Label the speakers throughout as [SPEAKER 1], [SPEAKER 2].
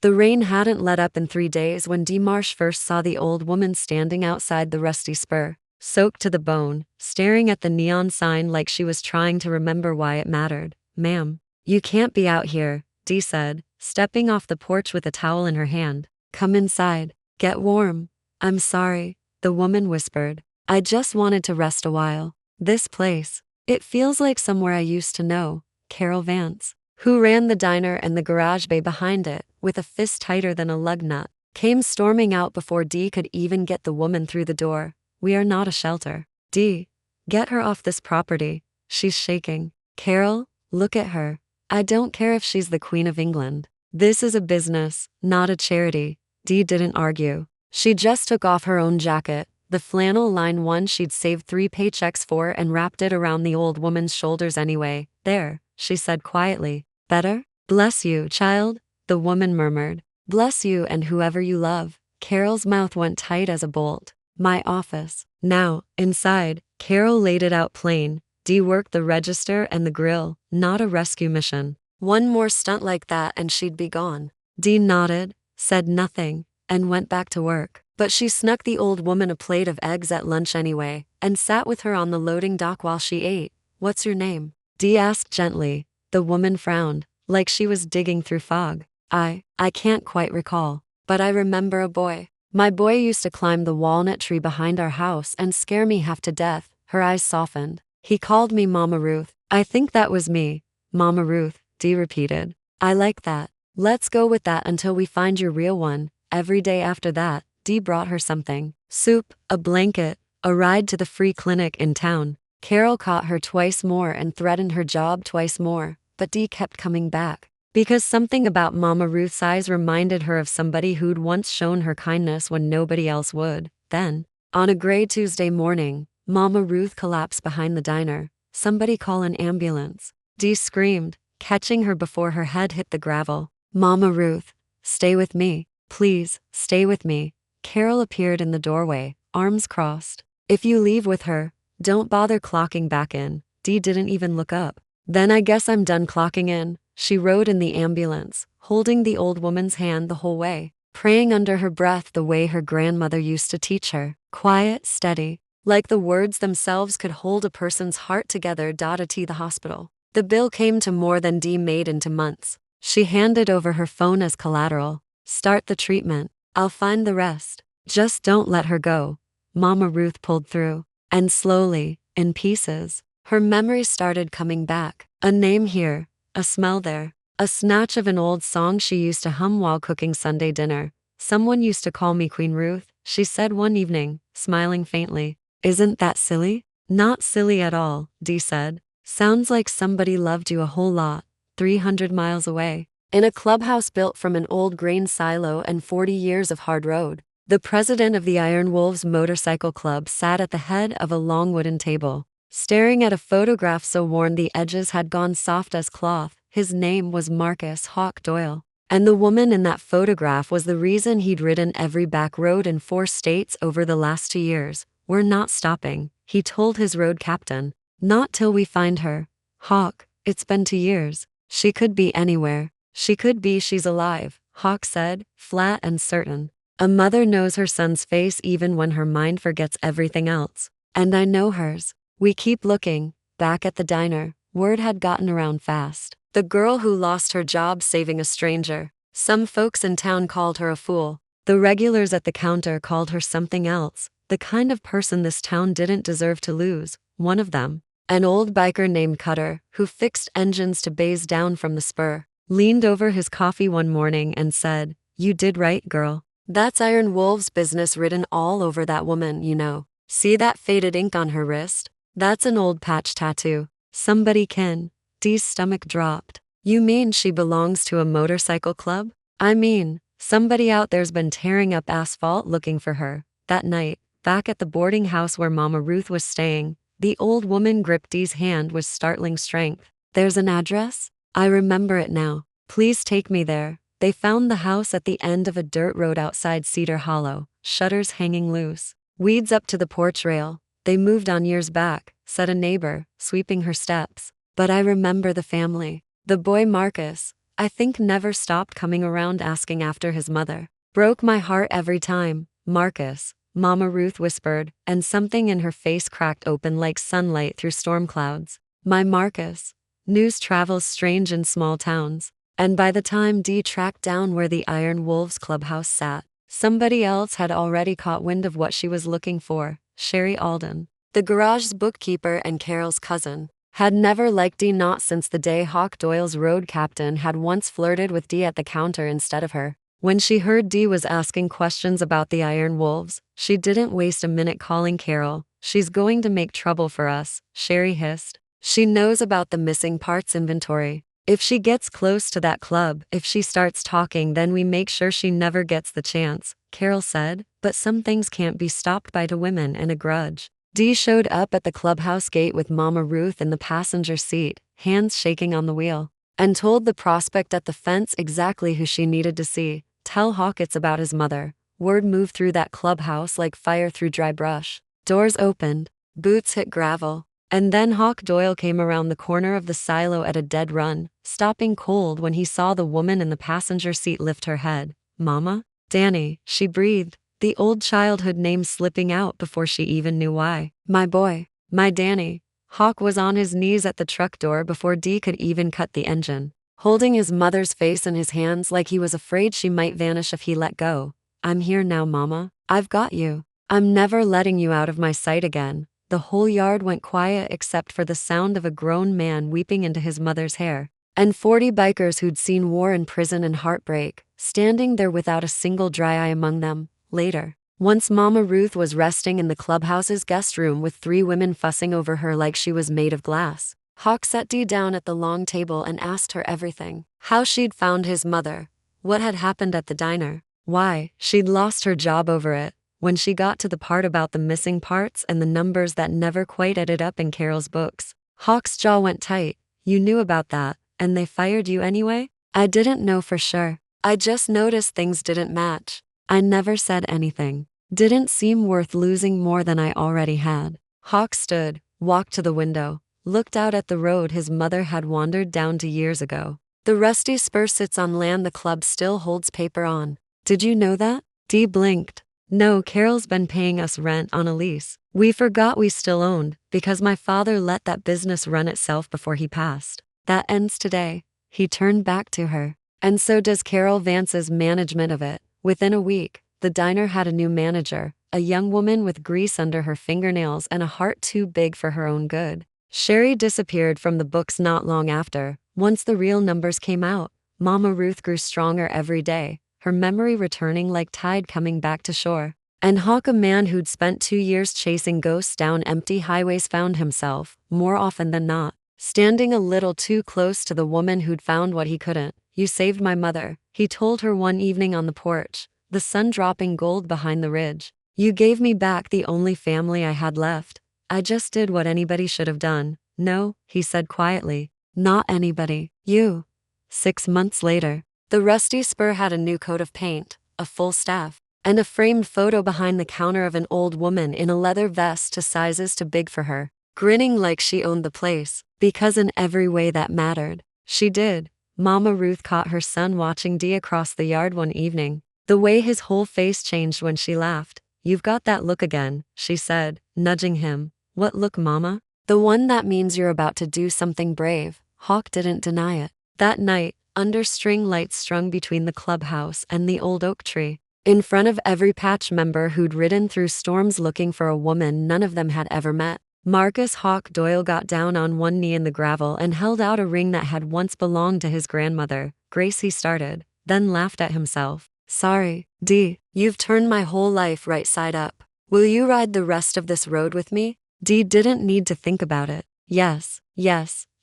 [SPEAKER 1] The rain hadn't let up in 3 days when Dee Marsh first saw the old woman standing outside the rusty spur, soaked to the bone, staring at the neon sign like she was trying to remember why it mattered. "Ma'am, you can't be out here," Dee said, stepping off the porch with a towel in her hand. "Come inside. Get warm." "I'm sorry," the woman whispered. "I just wanted to rest a while. This place, it feels like somewhere I used to know." Carol Vance, who ran the diner and the garage bay behind it, with a fist tighter than a lug nut, came storming out before Dee could even get the woman through the door. "We are not a shelter. Dee, get her off this property. She's shaking." "Carol, look at her. I don't care if she's the Queen of England. This is a business, not a charity." Dee didn't argue. She just took off her own jacket, the flannel-lined one she'd saved 3 paychecks for, and wrapped it around the old woman's shoulders anyway. "There," she said quietly. "Better?" "Bless you, child," the woman murmured. "Bless you and whoever you love." Carol's mouth went tight as a bolt. "My office." Now, inside, Carol laid it out plain. Dee worked the register and the grill, not a rescue mission. One more stunt like that and she'd be gone. Dee nodded, said nothing, and went back to work. But she snuck the old woman a plate of eggs at lunch anyway, and sat with her on the loading dock while she ate. "What's your name?" Dee asked gently. The woman frowned, like she was digging through fog. I can't quite recall. But I remember a boy. My boy used to climb the walnut tree behind our house and scare me half to death." Her eyes softened. "He called me Mama Ruth." "I think that was me." "Mama Ruth," Dee repeated. "I like that. Let's go with that until we find your real one." Every day after that, Dee brought her something. Soup, a blanket, a ride to the free clinic in town. Carol caught her twice more and threatened her job twice more, but Dee kept coming back. Because something about Mama Ruth's eyes reminded her of somebody who'd once shown her kindness when nobody else would. Then, on a gray Tuesday morning, Mama Ruth collapsed behind the diner. "Somebody call an ambulance." Dee screamed, catching her before her head hit the gravel. "Mama Ruth, stay with me. Please, stay with me." Carol appeared in the doorway, arms crossed. "If you leave with her, don't bother clocking back in." Dee didn't even look up. "Then I guess I'm done clocking in." She rode in the ambulance, holding the old woman's hand the whole way, praying under her breath the way her grandmother used to teach her. Quiet, steady, like the words themselves could hold a person's heart together. To the hospital. The bill came to more than Dee made into months. She handed over her phone as collateral. "Start the treatment. I'll find the rest. Just don't let her go." Mama Ruth pulled through. And slowly, in pieces, her memory started coming back. A name here, a smell there, a snatch of an old song she used to hum while cooking Sunday dinner. "Someone used to call me Queen Ruth," she said one evening, smiling faintly. "Isn't that silly?" "Not silly at all," Dee said. "Sounds like somebody loved you a whole lot, 300 miles away." In a clubhouse built from an old grain silo and 40 years of hard road, the president of the Iron Wolves Motorcycle Club sat at the head of a long wooden table, staring at a photograph so worn the edges had gone soft as cloth. His name was Marcus Hawk Doyle, and the woman in that photograph was the reason he'd ridden every back road in 4 states over the last 2 years. "We're not stopping," he told his road captain. "Not till we find her. Hawk, it's been 2 years. She could be anywhere. She could be she's alive," Hawk said, flat and certain. "A mother knows her son's face even when her mind forgets everything else. And I know hers." "We keep looking." Back at the diner, word had gotten around fast. The girl who lost her job saving a stranger. Some folks in town called her a fool. The regulars at the counter called her something else, the kind of person this town didn't deserve to lose. One of them, an old biker named Cutter, who fixed engines to bays down from the spur, leaned over his coffee one morning and said, "You did right, girl. That's Iron Wolves business written all over that woman, you know. See that faded ink on her wrist? That's an old patch tattoo. Somebody can." Dee's stomach dropped. "You mean she belongs to a motorcycle club?" "I mean, somebody out there's been tearing up asphalt looking for her." That night, back at the boarding house where Mama Ruth was staying, the old woman gripped Dee's hand with startling strength. "There's an address? I remember it now. Please take me there." They found the house at the end of a dirt road outside Cedar Hollow, shutters hanging loose, weeds up to the porch rail. "They moved on years back," said a neighbor, sweeping her steps. "But I remember the family. The boy Marcus, I think never stopped coming around asking after his mother. Broke my heart every time, Marcus, Mama Ruth whispered, and something in her face cracked open like sunlight through storm clouds. My Marcus. News travels strange in small towns. And by the time Dee tracked down where the Iron Wolves clubhouse sat, somebody else had already caught wind of what she was looking for. Sherry Alden, the garage's bookkeeper and Carol's cousin, had never liked Dee, not since the day Hawk Doyle's road captain had once flirted with Dee at the counter instead of her. When she heard Dee was asking questions about the Iron Wolves, she didn't waste a minute calling Carol. She's going to make trouble for us, Sherry hissed. She knows about the missing parts inventory. If she gets close to that club, if she starts talking, then we make sure she never gets the chance, Carol said. But some things can't be stopped by two women and a grudge. Dee showed up at the clubhouse gate with Mama Ruth in the passenger seat, hands shaking on the wheel, and told the prospect at the fence exactly who she needed to see. Tell Hawk it's about his mother. Word moved through that clubhouse like fire through dry brush. Doors opened, boots hit gravel, and then Hawk Doyle came around the corner of the silo at a dead run, stopping cold when he saw the woman in the passenger seat lift her head. Mama? Danny, she breathed, the old childhood name slipping out before she even knew why. My boy, my Danny. Hawk was on his knees at the truck door before Dee could even cut the engine, holding his mother's face in his hands like he was afraid she might vanish if he let go. I'm here now, Mama. I've got you. I'm never letting you out of my sight again. The whole yard went quiet except for the sound of a grown man weeping into his mother's hair, and 40 bikers who'd seen war and prison and heartbreak, standing there without a single dry eye among them. Later, once Mama Ruth was resting in the clubhouse's guest room with 3 women fussing over her like she was made of glass, Hawk sat Dee down at the long table and asked her everything. How she'd found his mother, what had happened at the diner, why she'd lost her job over it. When she got to the part about the missing parts and the numbers that never quite added up in Carol's books, Hawk's jaw went tight. You knew about that, and they fired you anyway? I didn't know for sure. I just noticed things didn't match. I never said anything. Didn't seem worth losing more than I already had. Hawk stood, walked to the window, looked out at the road his mother had wandered down to years ago. The rusty spur sits on land the club still holds paper on. Did you know that? Dee blinked. No, Carol's been paying us rent on a lease we forgot we still owned, because my father let that business run itself before he passed. That ends today. He turned back to her. And so does Carol Vance's management of it. Within a week, the diner had a new manager, a young woman with grease under her fingernails and a heart too big for her own good. Sherry disappeared from the books not long after. Once the real numbers came out, Mama Ruth grew stronger every day, her memory returning like tide coming back to shore. And Hawk, a man who'd spent 2 years chasing ghosts down empty highways, found himself, more often than not, standing a little too close to the woman who'd found what he couldn't. You saved my mother, he told her one evening on the porch, the sun dropping gold behind the ridge. You gave me back the only family I had left. I just did what anybody should have done. No, he said quietly, not anybody, you. 6 months later, the rusty spur had a new coat of paint, a full staff, and a framed photo behind the counter of an old woman in a leather vest to sizes too big for her, grinning like she owned the place, because in every way that mattered, she did. Mama Ruth caught her son watching Dee across the yard one evening. The way his whole face changed when she laughed. You've got that look again, she said, nudging him. What look, Mama? The one that means you're about to do something brave. Hawk didn't deny it. That night, under string lights strung between the clubhouse and the old oak tree, in front of every patch member who'd ridden through storms looking for a woman none of them had ever met, Marcus Hawk Doyle got down on one knee in the gravel and held out a ring that had once belonged to his grandmother. Grace, he started, then laughed at himself. Sorry, Dee, you've turned my whole life right side up. Will you ride the rest of this road with me? Dee didn't need to think about it. Yes,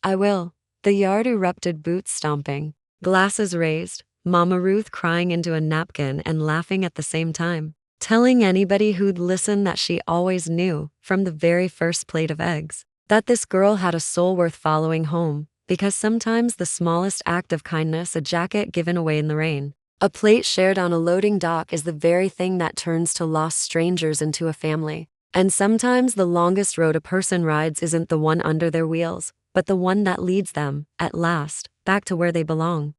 [SPEAKER 1] I will. The yard erupted, boots stomping, glasses raised, Mama Ruth crying into a napkin and laughing at the same time, telling anybody who'd listen that she always knew, from the very first plate of eggs, that this girl had a soul worth following home, because sometimes the smallest act of kindness, a jacket given away in the rain, a plate shared on a loading dock, is the very thing that turns two lost strangers into a family. And sometimes the longest road a person rides isn't the one under their wheels, but the one that leads them, at last, back to where they belong.